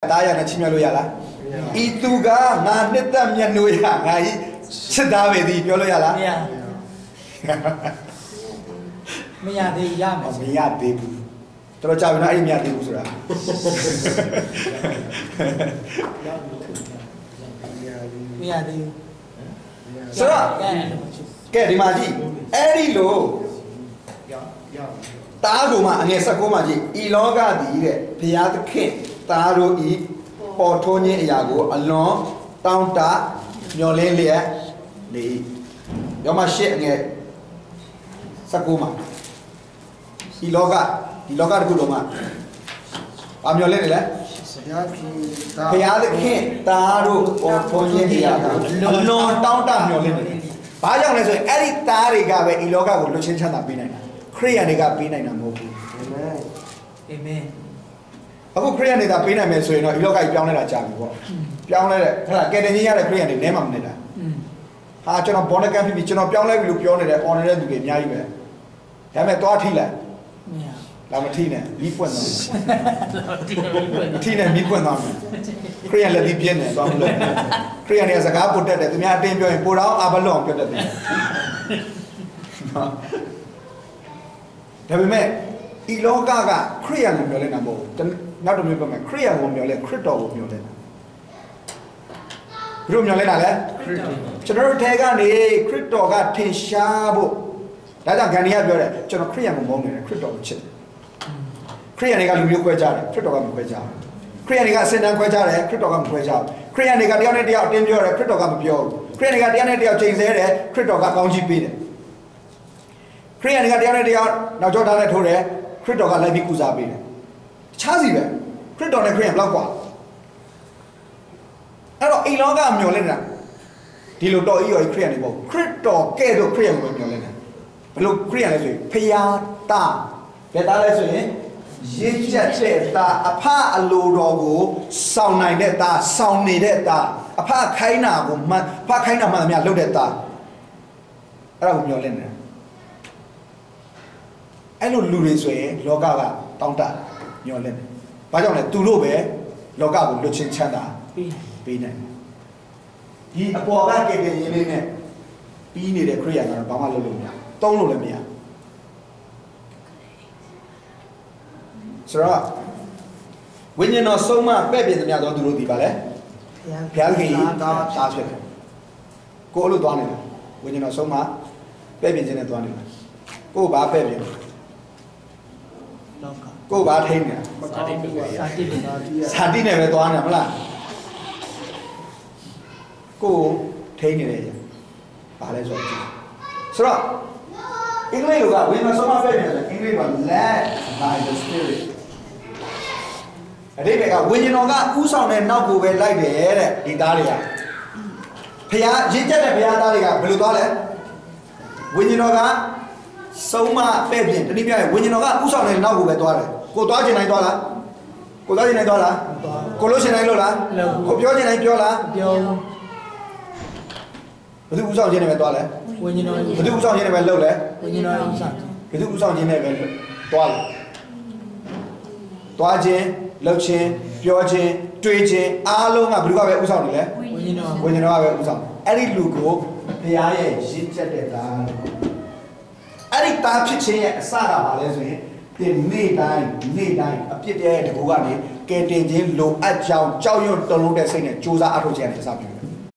Taya na chimya loyala. Ituga nga neta mya noya nga chadawe di pyo loyala. Miya de ya ma. Miya de bu. Toro chawe na ai miya de bu sura. Miya de. Sura. Ke di ma ji. Eri lo. Ta go ma ange sakko ma ji. I loga di de phaya thakhin ta ro Iပေါ်ထုံးခြင်းအရာကိုအလွန်တောင်းတမျောလင်းလျက်နေရောမရှိအငယ်19မှာဒီလောကတစ်ခုလုံးမှာဘာမျောလင်းနေလဲဘုရားသခင်သားတို့ပေါ်ထုံးခြင်းအရာကိုအလွန်တောင်းတမျောလင်းနေတယ်ဘာကြောင့်လဲဆိုရင်အဲ့ဒီသားတွေကပဲဒီလောကကိုလွတ်ချင်းချမ်းသာပေးနိုင်တာခရစ်ယာန်တွေကပေးနိုင်တာမဟုတ်ဘူးအာမင်အခုခရိယန်နေတာပေးနိုင်မယ်ဆိုရင်တော့ဒီလောကကြီးပြောင်းလဲတာကြာပြီပေါ့ပြောင်းလဲတဲ့ဟဲ့လားကယ်တင်ကြီးရတဲ့ခရိယန်တွေနဲမှမနေတာဟာကျွန်တော်ဘောနကန်ပြီကျွန်တော်ပြောင်းလဲပြီလို့ပြောနေတယ်အော်နေတဲ့သူတွေအများကြီးပဲဒါပေမဲ့သွားထိလိုက်မရလာမထိနဲ့မီးပွင့်သွားထိနဲ့မီးပွင့်သွားမယ်ခရိယန်လက်ပြီးပြင်းနေသွားမလို့ခရိယန်တွေကစကားပို့တတ်တယ်သူများအတင်းပြောရင်ပိုတော့အာဘလွန်ပြောတတ်တယ်ဒါပေမဲ့ဒီလောကကခရိယန်ကိုပြောလဲတာမဟုတ်ဘူးနောက်တစ်မျိုးပြောမယ်ခရိယန်ကိုပြောလဲခရစ်တော်ကိုပြောလဲတာဘယ်လိုပြောလဲတာလဲကျွန်တော်တို့ထဲကနေခရစ်တော်ကထင်ရှားဖို့ဒါကြောင့်ဂန္ဒီယပြောတယ်ကျွန်တော်ခရိယန်ကိုမုန်းနေတယ်ခရစ်တော်ကိုချစ်တယ်ခရိယန်တွေကလူမျိုးခွဲကြတယ်ခရစ်တော်ကမခွဲကြဘူးခရိယန်တွေကအစင်တန်းခွဲကြတယ်ခရစ်တော်ကမခွဲကြဘူးခရိယန်တွေကတယောက်နဲ့တယောက်အတင်းပြောတယ်ခရစ်တော်ကမပြောဘူးခရိယန်တွေကတယောက်နဲ့တယောက်ချိန်ဆတယ်ခရစ်တော်ကကောင်းချီးပေးတယ်ခရိယန်တွေကတယောက်နဲ့တယောက်နောက်ကျောထားနဲ့ထိုးတယ်ခရစ်တော်ကလိုက်ပြီးကုစားပေးတယ်ခြားစီပဲခရစ်တော်နဲ့ခရိယန်ဘလောက်กว่าအဲ့တော့အိမ်လောကမျောလင့်တာဒီလိုတော်ကြီးရောခရိယန်တွေပေါ့ခရစ်တော်ကဲ့သို့ခရိယန်ကိုမျောလင့်တယ်ဘယ်လိုခရိယန်လဲဆိုရင်ဖယားတာဘယ်သားလဲဆိုရင်ရင့်ကျက်တဲ့သားအဖအလိုတော်ကိုစောင့်နိုင်တဲ့သားစောင့်နေတဲ့သားအဖခိုင်းတာကိုဖခိုင်းတာမှန်သမျှလုပ်တဲ့သားအဲ့ဒါကိုမျောလင့်တယ်အဲ့လိုလူတွေဆိုရင်လောကကတောင်းတမျောလင့်တယ်ဘာကြောင့်လဲသူတို့ပဲလောကကိုလွတ်ချင်းချမ်းသာပေးနိုင်ဒီအပေါ်ကကဲ့တဲ့ရင်းလေးနဲ့ပြီးနေတဲ့ခရိယာကတော့ဘာမှလုပ်လို့မရတုံးလို့လည်းမရဆိုတော့ဝိညာဉ်တော်ဆုံးမပဲ့ပြင်သမျှတော့သူတို့ဒီပါလေဘုရားခင်တားဆွဲတယ်ကိုအဲ့လိုသွားနေတယ်ဝိညာဉ်တော်ဆုံးမပဲ့ပြင်ခြင်းနဲ့သွားနေတယ်ကိုဘာပဲ့ပြင်ကိုဘာထိန်းနေစာတိနဲ့ပဲသွားနေမလားကိုထိန်းနေတယ်ဘာလဲဆိုတော့အင်္ဂလိပ်ကဝိညာဉ်ဆုံးမပဲ့ပြင်တယ်အင်္ဂလိပ်က led by the spirit အတိတ်ကဝိညာဉ်တော်ကဥဆောင်တဲ့နောက်ကိုပဲလိုက်တယ်တဲ့ဒီသားတွေကဖျားရင့်ကျက်တဲ့ဖျားသားတွေကဘယ်လိုသွားလဲဝိညာဉ်တော်ကဆုံးမပဲ့ပြင်တနည်းပြရင်ဝိညာဉ်တော်ကဥဆောင်တဲ့နောက်ကိုပဲသွားတယ်ကိုသွားချင်တိုင်းသွားလားကိုသွားချင်တိုင်းသွားလားကိုလို့ချင်တိုင်းလို့လားကိုပြောချင်တိုင်းပြောလားပြောဘယ်သူဥဆောင်ခြင်းနဲ့ပဲသွားလဲဝိညာဉ်တော်ဘယ်သူဥဆောင်ခြင်းနဲ့ပဲလုပ်လဲဝိညာဉ်တော်ဥဆောင်ဘယ်သူဥဆောင်ခြင်းနဲ့ပဲသွားလဲသွားခြင်းလှုပ်ခြင်းပြောခြင်းတွေးခြင်းအားလုံးကဘယ်သူကပဲဥဆောင်နေလဲဝိညာဉ်တော်ကပဲဥဆောင်အဲ့ဒီလူကိုဘုရားရဲ့ရင့်ကျက်တဲ့သားအဲ့ဒီသားဖြစ်ခြင်းရဲ့အစကဘာလဲဆိုရင်ဒီနေ့တိုင်းအပြစ်တဲ့တကူကနေကဲတင်ခြင်းလိုအပ်ကြောင်းကြောက်ရွံ့တုန်လို့တဲ့စိတ်နဲ့စူးစမ်းအထောက်ခြင်းနဲ့စပြုတယ်